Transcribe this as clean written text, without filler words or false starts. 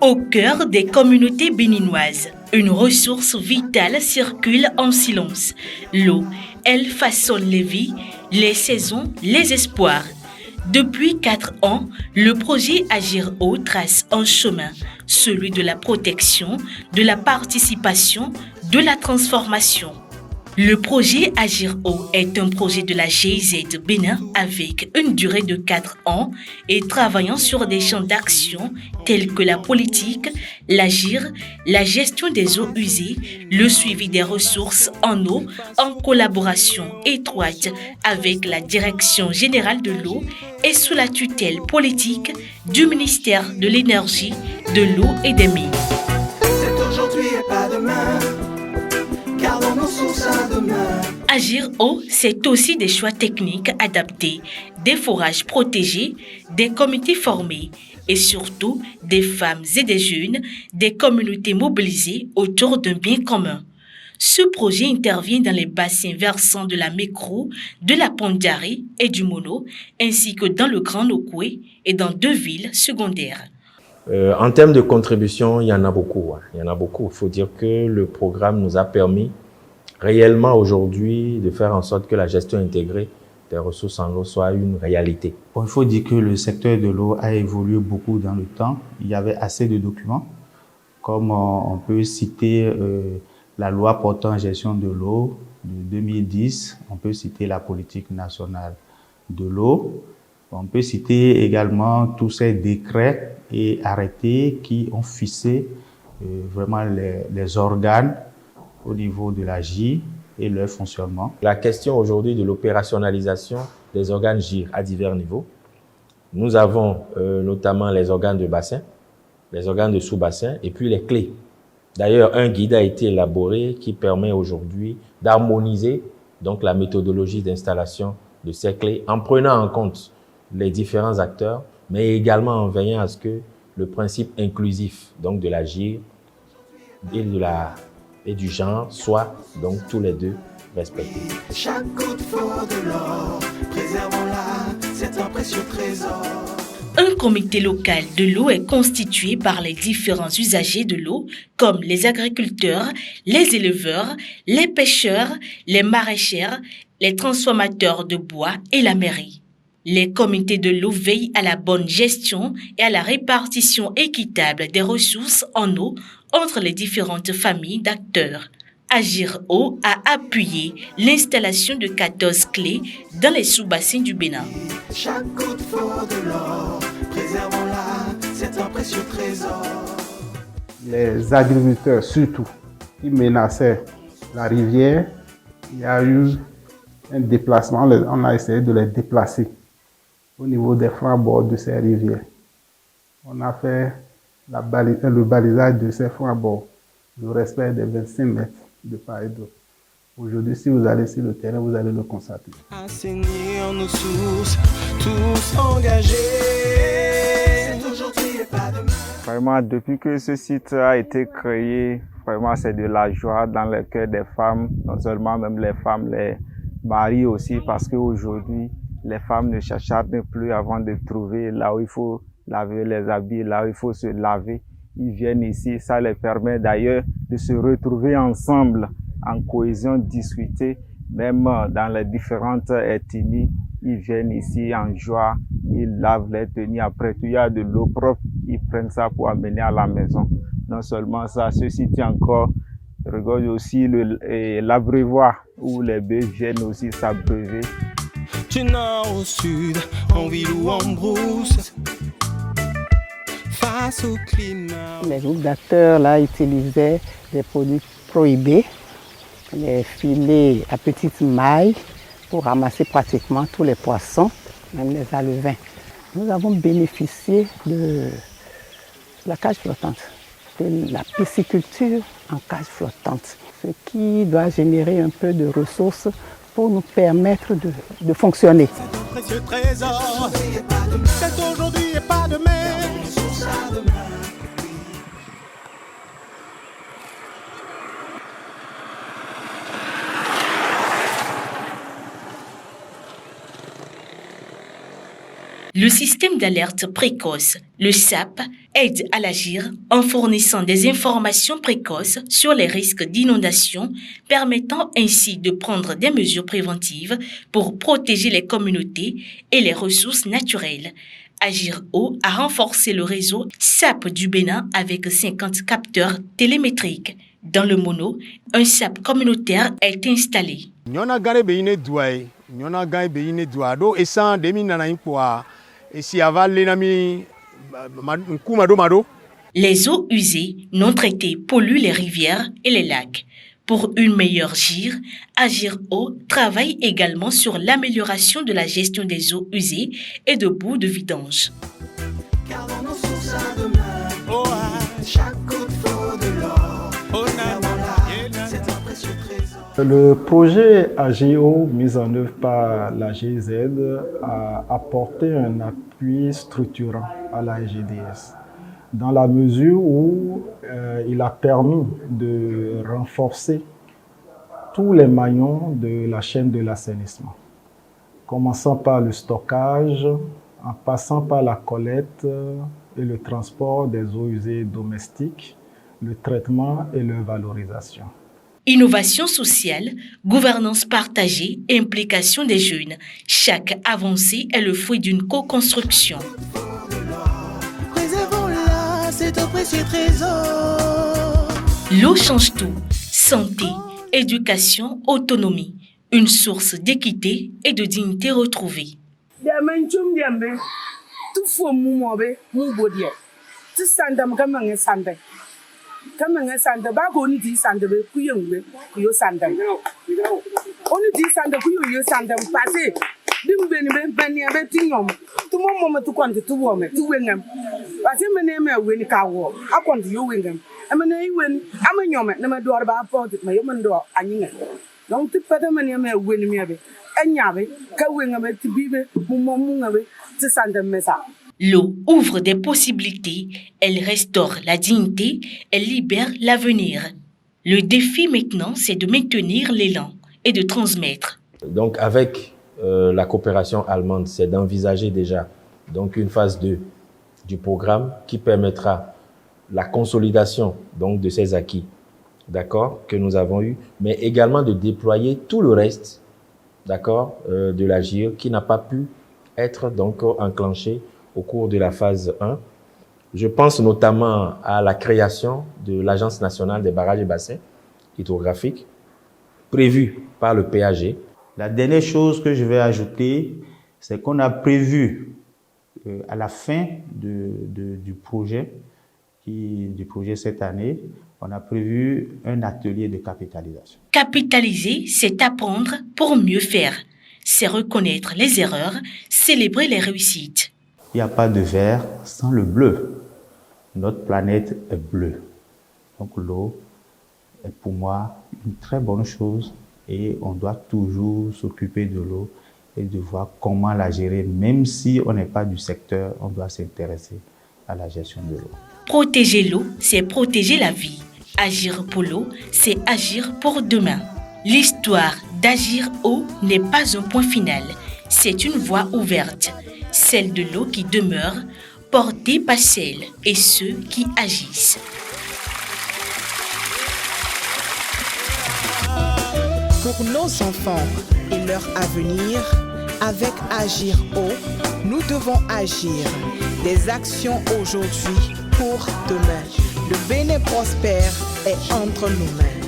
Au cœur des communautés béninoises, une ressource vitale circule en silence. L'eau, elle façonne les vies, les saisons, les espoirs. Depuis 4 ans, le projet Agir Eau trace un chemin, celui de la protection, de la participation, de la transformation. Le projet Agir Eau est un projet de la GIZ Bénin avec une durée de 4 ans et travaillant sur des champs d'action tels que la politique, l'agir, la gestion des eaux usées, le suivi des ressources en eau en collaboration étroite avec la Direction générale de l'eau et sous la tutelle politique du ministère de l'Énergie, de l'eau et des mines. C'est aujourd'hui et pas demain. Gardons nos sources à demain. Agir Eau, c'est aussi des choix techniques adaptés, des forages protégés, des comités formés et surtout des femmes et des jeunes, des communautés mobilisées autour d'un bien commun. Ce projet intervient dans les bassins versants de la Mékrou, de la Pondari et du Mono, ainsi que dans le Grand Nokoué et dans 2 villes secondaires. En termes de contribution, il y en a beaucoup. Il y en a beaucoup. Il faut dire que le programme nous a permis réellement aujourd'hui de faire en sorte que la gestion intégrée des ressources en eau soit une réalité. Bon, il faut dire que le secteur de l'eau a évolué beaucoup dans le temps. Il y avait assez de documents, comme on peut citer la loi portant gestion de l'eau de 2010, on peut citer la politique nationale de l'eau, on peut citer également tous ces décrets et arrêtés qui ont fixé vraiment les organes au niveau de la GIR et leur fonctionnement. La question aujourd'hui de l'opérationnalisation des organes GIR à divers niveaux. Nous avons notamment les organes de bassin, les organes de sous-bassin et puis les clés. D'ailleurs, un guide a été élaboré qui permet aujourd'hui d'harmoniser donc la méthodologie d'installation de ces clés en prenant en compte les différents acteurs, mais également en veillant à ce que le principe inclusif donc de la GIR et du genre soit donc tous les deux respectés. Chaque goutte vaut de l'or. Préservons-la, c'est un précieux trésor. Un comité local de l'eau est constitué par les différents usagers de l'eau, comme les agriculteurs, les éleveurs, les pêcheurs, les maraîchères, les transformateurs de bois et la mairie. Les comités de l'eau veillent à la bonne gestion et à la répartition équitable des ressources en eau entre les différentes familles d'acteurs. Agir Eau a appuyé l'installation de 14 clés dans les sous-bassins du Bénin. Chaque goutte vaut de l'or. Préservons-la, c'est un précieux trésor. Les agriculteurs surtout qui menaçaient la rivière, il y a eu un déplacement, on a essayé de les déplacer au niveau des flancs-bords de ces rivières. On a fait le balisage de ces flancs-bords, le respect des 25 mètres de part et d'autre. Aujourd'hui, si vous allez sur le terrain, vous allez le constater. Assainir nos sources, tous engagés. C'est aujourd'hui et pas demain. Vraiment, depuis que ce site a été créé, vraiment c'est de la joie dans le cœur des femmes, non seulement même les femmes, les maris aussi, parce qu'aujourd'hui, les femmes ne s'acharnent plus avant de trouver là où il faut laver les habits, là où il faut se laver. Ils viennent ici, ça les permet d'ailleurs de se retrouver ensemble en cohésion, discuter, même dans les différentes ethnies. Ils viennent ici en joie, ils lavent les tenues, après tout il y a de l'eau propre, ils prennent ça pour amener à la maison. Non seulement ça, ce site encore, regarde aussi l'abreuvoir où les bœufs viennent aussi s'abreuver. Du nord au sud, en ville ou en brousse, face au climat. Les groupes d'acteurs là utilisaient des produits prohibés, les filets à petite maille pour ramasser pratiquement tous les poissons, même les alevins. Nous avons bénéficié de la cage flottante, de la pisciculture en cage flottante, ce qui doit générer un peu de ressources pour nous permettre de fonctionner. C'est un précieux trésor. C'est aujourd'hui et pas demain. Le système d'alerte précoce, le SAP, aide à l'agir en fournissant des informations précoces sur les risques d'inondation, permettant ainsi de prendre des mesures préventives pour protéger les communautés et les ressources naturelles. Agir Eau a renforcé le réseau SAP du Bénin avec 50 capteurs télémétriques. Dans le Mono, un SAP communautaire est installé. Les eaux usées non traitées polluent les rivières et les lacs. Pour une meilleure gire, Agir Eau travaille également sur l'amélioration de la gestion des eaux usées et de boues de vidange. Le projet AGO mis en œuvre par la GIZ a apporté un appui structurant à la GDS dans la mesure où il a permis de renforcer tous les maillons de la chaîne de l'assainissement, commençant par le stockage, en passant par la collecte et le transport des eaux usées domestiques, le traitement et leur valorisation. Innovation sociale, gouvernance partagée et implication des jeunes. Chaque avancée est le fruit d'une co-construction. L'eau change tout. Santé, éducation, autonomie. Une source d'équité et de dignité retrouvée. Kamanga sanda ba ko ni di sanda be kuyongbe kuyo sanda oni di sanda kuyo yo sanda passé dimbe ni ben ni be tinyom tu mo tu kwante tu wo me tu wengam passé me ne me weni ka wo akwante yo wengam amene yi wen amanyome na me do ba port me yo men do anyinga donc tu pede me ne me weni me be enyabe ka wengam ti bibe mo ngabe ti sanda mesa. L'eau ouvre des possibilités, elle restaure la dignité, elle libère l'avenir. Le défi maintenant, c'est de maintenir l'élan et de transmettre. Donc avec la coopération allemande, c'est d'envisager déjà donc une phase 2 du programme qui permettra la consolidation donc de ces acquis, d'accord, que nous avons eu, mais également de déployer tout le reste, d'accord, de l'AGIR qui n'a pas pu être donc enclenché au cours de la phase 1. Je pense notamment à la création de l'Agence nationale des barrages et bassins hydrographiques, prévue par le PAG. La dernière chose que je vais ajouter, c'est qu'on a prévu à la fin du projet cette année, on a prévu un atelier de capitalisation. Capitaliser, c'est apprendre pour mieux faire. C'est reconnaître les erreurs, célébrer les réussites. Il n'y a pas de vert sans le bleu. Notre planète est bleue. Donc l'eau est pour moi une très bonne chose et on doit toujours s'occuper de l'eau et de voir comment la gérer. Même si on n'est pas du secteur, on doit s'intéresser à la gestion de l'eau. Protéger l'eau, c'est protéger la vie. Agir pour l'eau, c'est agir pour demain. L'histoire d'Agir Eau n'est pas un point final, c'est une voie ouverte. Celle de l'eau qui demeure, portée par celles et ceux qui agissent. Pour nos enfants et leur avenir, avec Agir Eau, nous devons agir. Des actions aujourd'hui pour demain. Le Bénin prospère est entre nos mains.